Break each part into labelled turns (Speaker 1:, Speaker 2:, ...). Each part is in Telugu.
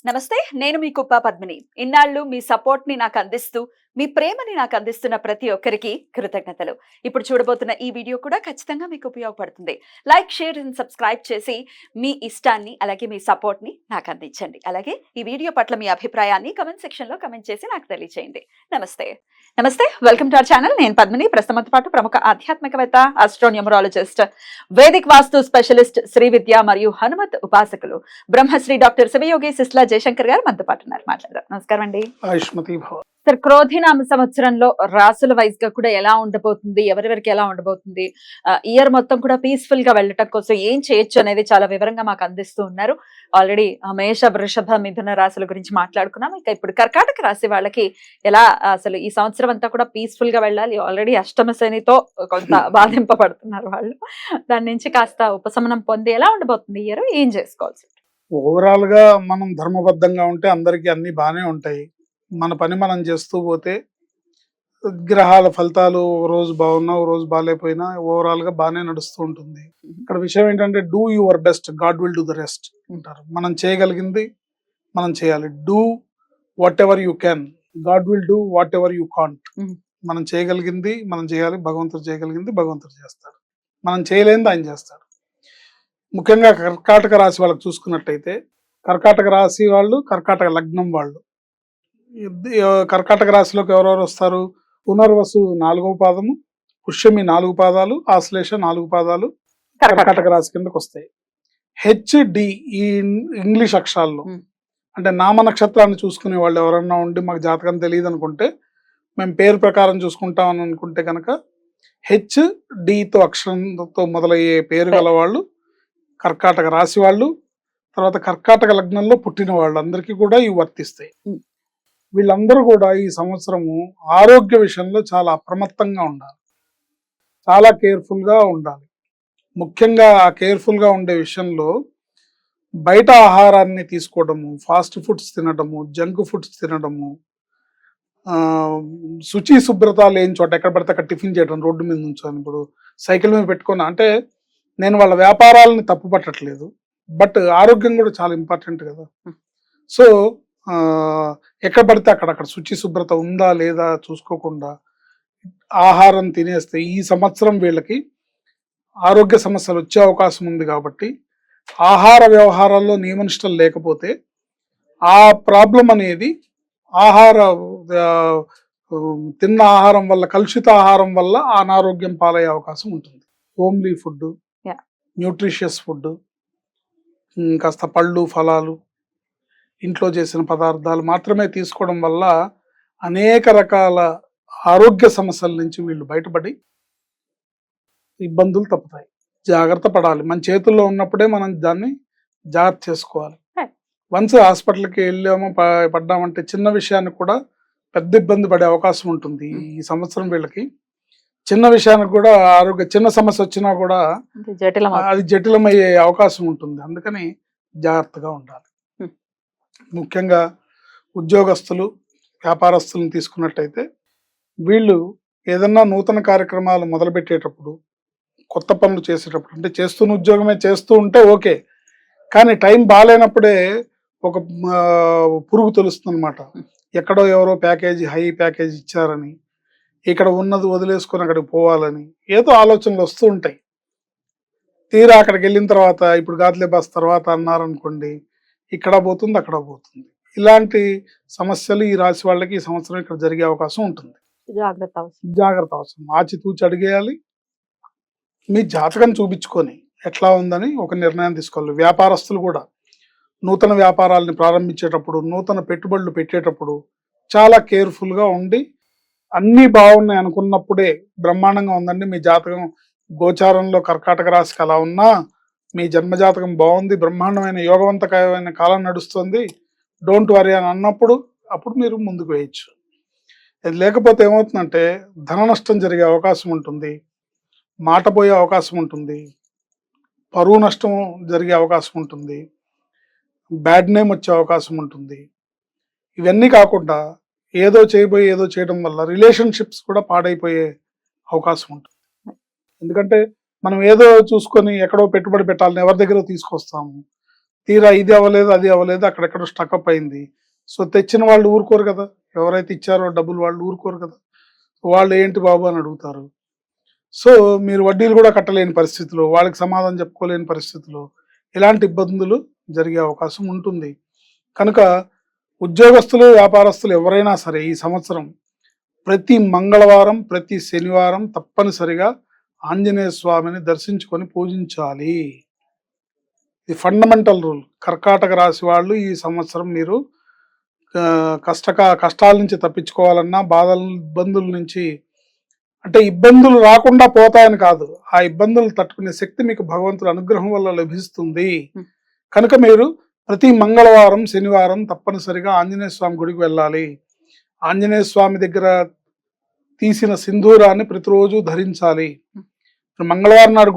Speaker 1: నమస్తే. నేను మీ కుప్ప పద్మిని. ఇన్నాళ్ళు మీ సపోర్ట్‌ని నాకందిస్తూ, మీ ప్రేమని నాకందిస్తున్న ప్రతి ఒక్కరికి కృతజ్ఞతలు. ఇప్పుడు చూడబోతున్న ఈ వీడియో కూడా ఖచ్చితంగా మీకు ఉపయోగపడుతుంది. లైక్, షేర్ అండ్ సబ్స్క్రైబ్ చేసి మీ ఇష్టాన్ని, అలాగే మీ సపోర్ట్‌ని నాకందించండి. అలాగే ఈ వీడియో పట్ల మీ అభిప్రాయాన్ని కామెంట్ సెక్షన్‌లో కామెంట్ చేసి నాకు తెలియజేయండి. నమస్తే. నమస్తే. Welcome to our channel. నేను పద్మిని. ప్రస్తుతంతో పాటు ప్రముఖ ఆధ్యాత్మికవేత్త, ఆస్ట్రోన్యూమరాలజిస్ట్, వేదిక్ వాస్తు స్పెషలిస్ట్, శ్రీ విద్య మరియు హనుమత్ ఉపాసకులు, బ్రహ్మశ్రీ డాక్టర్ శివయోగి సిస్లా జయశంకర్ గారు మనతో పాటు ఉన్నారు. మాట్లాడదాం. నమస్కారం అండి. సార్, క్రోధినామ సంవత్సరంలో రాసుల వైజ్ గా కూడా ఎలా ఉండబోతుంది, ఎవరెవరికి ఎలా ఉండబోతుంది, ఇయర్ మొత్తం కూడా పీస్ఫుల్ గా వెళ్ళటం కోసం ఏం చేయొచ్చు అనేది చాలా వివరంగా మాకు అందిస్తూ ఉన్నారు. ఆల్రెడీ మేష, వృషభ, మిథున రాశుల గురించి మాట్లాడుకున్నాం. ఇక ఇప్పుడు కర్కాటక రాశి వాళ్ళకి ఎలా అసలు ఈ సంవత్సరం అంతా కూడా పీస్ఫుల్ గా వెళ్ళాలి. ఆల్రెడీ అష్టమ శనితో కొంత బాధింపబడుతున్నారు వాళ్ళు. దాని నుంచి కాస్త ఉపశమనం పొంది ఎలా ఉండబోతుంది ఇయర్, ఏం చేసుకోవాల్సి?
Speaker 2: ఓవరాల్ గా మనం ధర్మబద్ధంగా ఉంటే అందరికీ అన్ని బాగానే ఉంటాయి. మన పని మనం చేస్తూ పోతే గ్రహాల ఫలితాలు ఒక రోజు బాగున్నా ఒక రోజు బాగాలేకపోయినా ఓవరాల్ గా బాగానే నడుస్తూ ఉంటుంది. ఇక్కడ విషయం ఏంటంటే do your best, God will do the rest అంటారు. మనం చేయగలిగింది మనం చేయాలి. Do what ever you can, God will do what ever you can't. మనం చేయగలిగింది మనం చేయాలి, భగవంతుడు చేయగలిగింది భగవంతుడు చేస్తాడు, మనం చేయలేనిది ఆయన చేస్తాడు. ముఖ్యంగా కర్కాటక రాశి వాళ్ళకి చూసుకున్నట్టయితే, కర్కాటక రాశి వాళ్ళు, కర్కాటక లగ్నం వాళ్ళు, కర్కాటక రాశిలోకి ఎవరెవరు వస్తారు? పునర్వసు 4వ పాదము, పుష్యమి 4 పాదాలు, ఆశ్లేష 4 పాదాలు కర్కాటక రాశి కిందకు వస్తాయి. హెచ్డి ఈ ఇంగ్లీష్ అక్షరాల్లో, అంటే నామ నక్షత్రాన్ని చూసుకునే వాళ్ళు ఎవరన్నా ఉండి మాకు జాతకం తెలియదు అనుకుంటే, మేము పేరు ప్రకారం చూసుకుంటాం అని అనుకుంటే కనుక హెచ్డితో అక్షరంతో మొదలయ్యే పేరు గల వాళ్ళు కర్కాటక రాశి వాళ్ళు, తర్వాత కర్కాటక లగ్నంలో పుట్టిన వాళ్ళు అందరికీ కూడా ఇవి వర్తిస్తాయి. వీళ్ళందరూ కూడా ఈ సంవత్సరము ఆరోగ్య విషయంలో చాలా అప్రమత్తంగా ఉండాలి, చాలా కేర్ఫుల్ గా ఉండాలి. ముఖ్యంగా ఆ కేర్ఫుల్ గా ఉండే విషయంలో బయట ఆహారాన్ని తీసుకోవడము, ఫాస్ట్ ఫుడ్స్ తినడము, జంక్ ఫుడ్స్ తినడము, శుచి శుభ్రత లేని చోట ఎక్కడ పడితే అక్కడ టిఫిన్ చేయడం, రోడ్డు మీద నుంచొని, ఇప్పుడు సైకిల్ మీద పెట్టుకొని, అంటే నేను వాళ్ళ వ్యాపారాలని తప్పు పట్టట్లేదు, బట్ ఆరోగ్యం కూడా చాలా ఇంపార్టెంట్ కదా. సో ఎక్కడ పడితే అక్కడ శుచి శుభ్రత ఉందా లేదా చూసుకోకుండా ఆహారం తినేస్తే ఈ సంవత్సరం వీళ్ళకి ఆరోగ్య సమస్యలు వచ్చే అవకాశం ఉంది. కాబట్టి ఆహార వ్యవహారాల్లో నియమనిష్టలు లేకపోతే ఆ ప్రాబ్లం అనేది తిన్న ఆహారం వల్ల, కలుషిత ఆహారం వల్ల అనారోగ్యం పాలయ్యే అవకాశం ఉంటుంది. హోమ్లీ ఫుడ్, న్యూట్రిషియస్ ఫుడ్, కాస్త పళ్ళు, ఫలాలు, ఇంట్లో చేసిన పదార్థాలు మాత్రమే తీసుకోవడం వల్ల అనేక రకాల ఆరోగ్య సమస్యల నుంచి వీళ్ళు బయటపడి ఇబ్బందులు తప్పుతాయి. జాగ్రత్త పడాలి. మన చేతుల్లో ఉన్నప్పుడే మనం దాన్ని జాగ్రత్త చేసుకోవాలి. వన్స్ హాస్పిటల్కి వెళ్ళామో పడ్డామంటే చిన్న విషయానికి కూడా పెద్ద ఇబ్బంది పడే అవకాశం ఉంటుంది. ఈ సంవత్సరం వీళ్ళకి చిన్న విషయానికి కూడా చిన్న సమస్య వచ్చినా కూడా అది జటిలమయ్యే అవకాశం ఉంటుంది. అందుకని జాగ్రత్తగా ఉండాలి. ముఖ్యంగా ఉద్యోగస్తులు, వ్యాపారస్తులను తీసుకున్నట్టయితే వీళ్ళు ఏదన్నా నూతన కార్యక్రమాలు మొదలుపెట్టేటప్పుడు, కొత్త పనులు చేసేటప్పుడు, అంటే చేస్తున్న ఉద్యోగమే చేస్తూ ఉంటే ఓకే, కానీ టైం బాగాలేనప్పుడే ఒక పురుగు తెలుస్తుంది అనమాట. ఎక్కడో ఎవరో హై ప్యాకేజీ ఇచ్చారని, ఇక్కడ ఉన్నది వదిలేసుకొని అక్కడికి పోవాలని ఏదో ఆలోచనలు వస్తూ ఉంటాయి. తీరా అక్కడికి వెళ్ళిన తర్వాత ఇప్పుడు గాదిలే బాస్ తర్వాత అన్నారనుకోండి, ఇక్కడ పోతుంది అక్కడ పోతుంది. ఇలాంటి సమస్యలు ఈ రాశి వాళ్ళకి ఈ సంవత్సరం ఇక్కడ జరిగే అవకాశం ఉంటుంది. జాగ్రత్త అవసరం. ఆచితూచి అడిగేయాలి. మీ జాతకం చూపించుకొని ఎట్లా ఉందని ఒక నిర్ణయం తీసుకోవాలి. వ్యాపారస్తులు కూడా నూతన వ్యాపారాలని ప్రారంభించేటప్పుడు, నూతన పెట్టుబడులు పెట్టేటప్పుడు చాలా కేర్ఫుల్గా ఉండి, అన్నీ బాగున్నాయి అనుకున్నప్పుడే బ్రహ్మాండంగా ఉందండి మీ జాతకం, గోచారంలో కర్కాటక రాశికి అలా ఉన్నా మీ జన్మజాతకం బాగుంది, బ్రహ్మాండమైన యోగవంతకమైన కాలం నడుస్తుంది, డోంట్ వరీ అని అన్నప్పుడు అప్పుడు మీరు ముందుకు వేయచ్చు. లేకపోతే ఏమవుతుందంటే ధన నష్టం జరిగే అవకాశం ఉంటుంది, మాట పోయే అవకాశం ఉంటుంది, పరువు నష్టం జరిగే అవకాశం ఉంటుంది, బ్యాడ్ నేమ్ వచ్చే అవకాశం ఉంటుంది. ఇవన్నీ కాకుండా ఏదో చేయడం వల్ల రిలేషన్షిప్స్ కూడా పాడైపోయే అవకాశం ఉంటుంది. ఎందుకంటే మనం ఏదో చూసుకొని ఎక్కడో పెట్టుబడి పెట్టాలని ఎవరి దగ్గర తీసుకొస్తాము, తీరా ఇది అవ్వలేదు అది అవ్వలేదు అక్కడెక్కడ స్టక్అప్ అయింది. సో తెచ్చిన వాళ్ళు ఊరుకోరు కదా, ఎవరైతే ఇచ్చారో డబ్బులు వాళ్ళు ఊరుకోరు కదా, వాళ్ళు ఏంటి బాబు అని అడుగుతారు. సో మీరు వడ్డీలు కూడా కట్టలేని పరిస్థితిలో, వాళ్ళకి సమాధానం చెప్పుకోలేని పరిస్థితిలో ఇలాంటి ఇబ్బందులు జరిగే అవకాశం ఉంటుంది. కనుక ఉద్యోగస్తులు వ్యాపారస్తులు ఎవరైనా సరే ఈ సంవత్సరం ప్రతి మంగళవారం ప్రతి శనివారం తప్పనిసరిగా ఆంజనేయ స్వామిని దర్శించుకొని పూజించాలి. ఇది ఫండమెంటల్ రూల్. కర్కాటక రాశి వాళ్ళు ఈ సంవత్సరం మీరు కష్టాల నుంచి తప్పించుకోవాలన్నా, బాధల ఇబ్బందుల నుంచి, అంటే ఇబ్బందులు రాకుండా పోతాయని కాదు, ఆ ఇబ్బందులు తట్టుకునే శక్తి మీకు భగవంతుడి అనుగ్రహం వల్ల లభిస్తుంది. కనుక మీరు ప్రతి మంగళవారం శనివారం తప్పనిసరిగా ఆంజనేయ స్వామి గుడికి వెళ్ళాలి. ఆంజనేయ స్వామి దగ్గర తీసిన సింధూరాన్ని ప్రతిరోజు ధరించాలి. మంగళవారం నాడు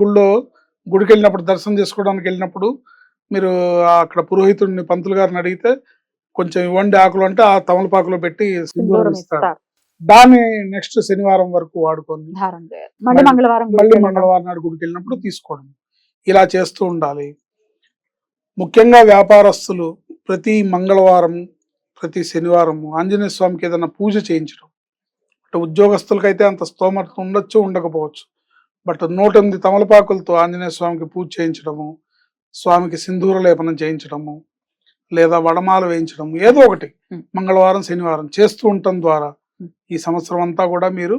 Speaker 2: గుడికి వెళ్ళినప్పుడు, దర్శనం చేసుకోవడానికి వెళ్ళినప్పుడు మీరు అక్కడ పురోహితుడిని పంతులు గారిని అడిగితే కొంచెం ఇవ్వండి ఆకులు అంటే ఆ తమలపాకులో పెట్టి సింధూరం ఇస్తారు. దాన్ని నెక్స్ట్ శనివారం వరకు వాడుకొని మళ్ళీ మంగళవారం నాడు గుడికి వెళ్ళినప్పుడు తీసుకోవడం, ఇలా చేస్తూ ఉండాలి. ముఖ్యంగా వ్యాపారస్తులు ప్రతి మంగళవారం ప్రతి శనివారం ఆంజనేయ స్వామికి ఏదైనా పూజ చేయించడం. అంటే ఉద్యోగస్తులకైతే అంత స్తోమత ఉండొచ్చు ఉండకపోవచ్చు, బట్ 108 తమలపాకులతో ఆంజనేయ స్వామికి పూజ చేయించడము, స్వామికి సింధూర లేపనం చేయించడము, లేదా వడమాల వేయించడము, ఏదో ఒకటి మంగళవారం శనివారం చేస్తూ ఉండటం ద్వారా ఈ సంవత్సరం అంతా కూడా మీరు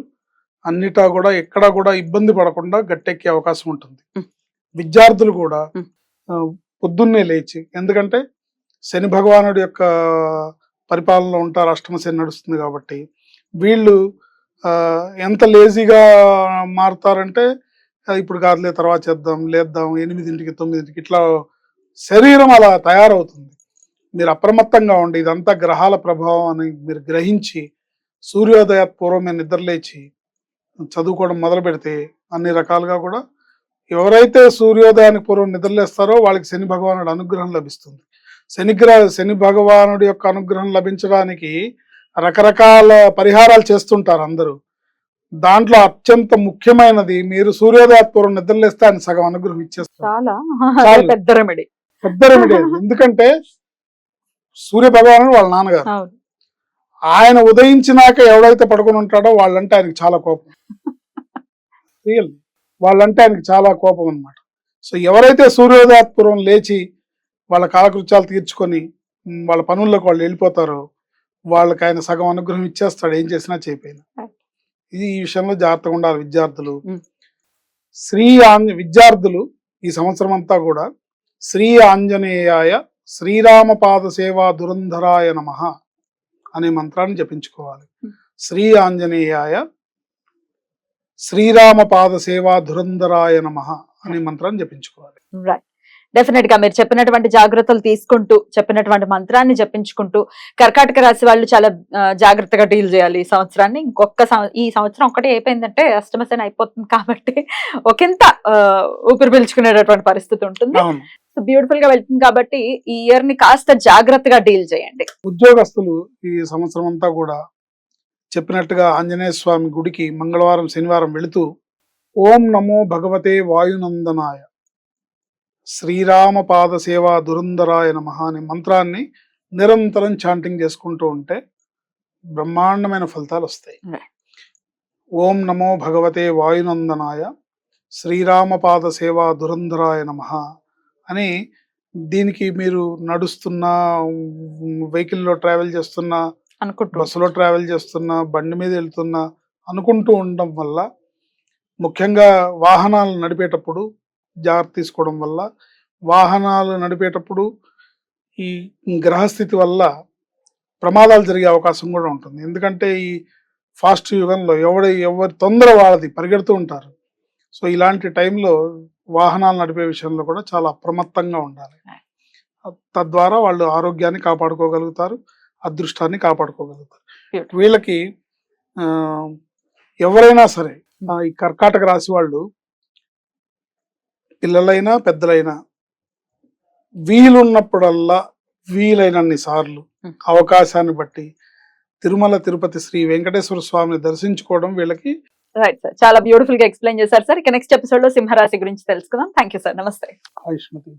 Speaker 2: అన్నిటా కూడా ఎక్కడా కూడా ఇబ్బంది పడకుండా గట్టెక్కే అవకాశం ఉంటుంది. విద్యార్థులు కూడా పొద్దున్నే లేచి, ఎందుకంటే శని భగవానుడి యొక్క పరిపాలనలో ఉంటారు, అష్టమ శని నడుస్తుంది కాబట్టి వీళ్ళు ఎంత లేజీగా మారుతారంటే ఇప్పుడు కాదులే తర్వాత చేద్దాం, లేద్దాం 8ంటికి 9ంటికి, ఇట్లా శరీరం అలా తయారవుతుంది. మీరు అప్రమత్తంగా ఉండి ఇదంతా గ్రహాల ప్రభావం అని మీరు గ్రహించి సూర్యోదయ పూర్వమే నిద్రలేచి చదువుకోవడం మొదలు పెడితే అన్ని రకాలుగా కూడా, ఎవరైతే సూర్యోదయానికి పూర్వం నిద్రలేస్తారో వాళ్ళకి శని భగవానుడి అనుగ్రహం లభిస్తుంది. శని భగవానుడి యొక్క అనుగ్రహం లభించడానికి రకరకాల పరిహారాలు చేస్తుంటారు అందరూ. దాంట్లో అత్యంత ముఖ్యమైనది, మీరు సూర్యోదయ పూర్వం నిద్రలేస్తే ఆయన సగం అనుగ్రహం ఇచ్చేస్తారు.
Speaker 1: పెద్ద రెమెడీ.
Speaker 2: ఎందుకంటే సూర్య భగవానుడు వాళ్ళ నాన్నగారు, ఆయన ఉదయించినాక ఎవడైతే పడుకుని ఉంటాడో వాళ్ళంటే ఆయనకి చాలా కోపం. రియల్, వాళ్ళంటే ఆయనకి చాలా కోపం అన్నమాట. సో ఎవరైతే సూర్యోదయ పూర్వం లేచి వాళ్ళ కాలకృత్యాలు తీర్చుకొని వాళ్ళ పనుల్లోకి వాళ్ళు వెళ్ళిపోతారో వాళ్ళకి ఆయన సగం అనుగ్రహం ఇచ్చేస్తాడు, ఏం చేసినా చేయపోయినా. ఇది ఈ విషయంలో జాగ్రత్తగా ఉండాలి విద్యార్థులు. విద్యార్థులు ఈ సంవత్సరం అంతా కూడా శ్రీ ఆంజనేయాయ శ్రీరామపాద సేవా దురంధరాయ నమః అనే మంత్రాన్ని జపించుకోవాలి. శ్రీ ఆంజనేయాయ శ్రీరామపాద సేవా దురంధరాయ నమః అనే మంత్రాన్ని జపించుకోవాలి.
Speaker 1: డెఫినెట్ గా మీరు చెప్పినటువంటి జాగ్రత్తలు తీసుకుంటూ, చెప్పినటువంటి మంత్రాన్ని జపించుకుంటూ కర్కాటక రాశి వాళ్ళు చాలా జాగ్రత్తగా డీల్ చేయాలి ఈ సంవత్సరాన్ని. ఈ సంవత్సరం ఒకటే అయిపోయిందంటే అష్టమశని అయిపోతుంది కాబట్టి ఒకంత ఊపిరి పీల్చుకునేటటువంటి పరిస్థితి ఉంటుంది. బ్యూటిఫుల్ గా వెళ్తుంది కాబట్టి ఈ ఇయర్ ని కాస్త జాగ్రత్తగా డీల్ చేయండి.
Speaker 2: ఉద్యోగస్తులు ఈ సంవత్సరం అంతా కూడా చెప్పినట్టుగా ఆంజనేయ స్వామి గుడికి మంగళవారం శనివారం వెళుతూ ఓం నమో భగవతే వాయునందనాయ శ్రీరామపాద సేవా దురంధరాయ నమః అనే మంత్రాన్ని నిరంతరం చాంటింగ్ చేసుకుంటూ ఉంటే బ్రహ్మాండమైన ఫలితాలు వస్తాయి. ఓం నమో భగవతే వాయునందనాయ శ్రీరామపాద సేవా దురంధరాయ నమః అని, దీనికి మీరు నడుస్తున్నా, వెహికల్లో ట్రావెల్ చేస్తున్నా, బస్సులో ట్రావెల్ చేస్తున్నా, బండి మీద వెళ్తున్నా అనుకుంటూ ఉండడం వల్ల, ముఖ్యంగా వాహనాలు నడిపేటప్పుడు జాగ్రత్త తీసుకోవడం వల్ల, వాహనాలు నడిపేటప్పుడు ఈ గ్రహస్థితి వల్ల ప్రమాదాలు జరిగే అవకాశం కూడా ఉంటుంది. ఎందుకంటే ఈ ఫాస్ట్ యుగంలో ఎవరి తొందర వాళ్ళది, పరిగెడుతూ ఉంటారు. సో ఇలాంటి టైంలో వాహనాలు నడిపే విషయంలో కూడా చాలా అప్రమత్తంగా ఉండాలి. తద్వారా వాళ్ళు ఆరోగ్యాన్ని కాపాడుకోగలుగుతారు, అదృష్టాన్ని కాపాడుకోగలుగుతారు. వీళ్ళకి ఎవరైనా సరే ఈ కర్కాటక రాశి వాళ్ళు, పిల్లలైనా పెద్దలైనా, వీలున్నప్పుడల్లా వీలైనన్ని సార్లు అవకాశాన్ని బట్టి తిరుమల తిరుపతి శ్రీ వెంకటేశ్వర స్వామిని దర్శించుకోవడం వీళ్ళకి.
Speaker 1: రైట్ సార్, చాలా బ్యూటిఫుల్ గా ఎక్స్ప్లెయిన్ చేశారు సార్. ఇక నెక్స్ట్ ఎపిసోడ్ లో సింహరాశి గురించి తెలుసుకుందాం. థ్యాంక్ యూ సార్, నమస్తే.
Speaker 2: ఆయుష్మతి.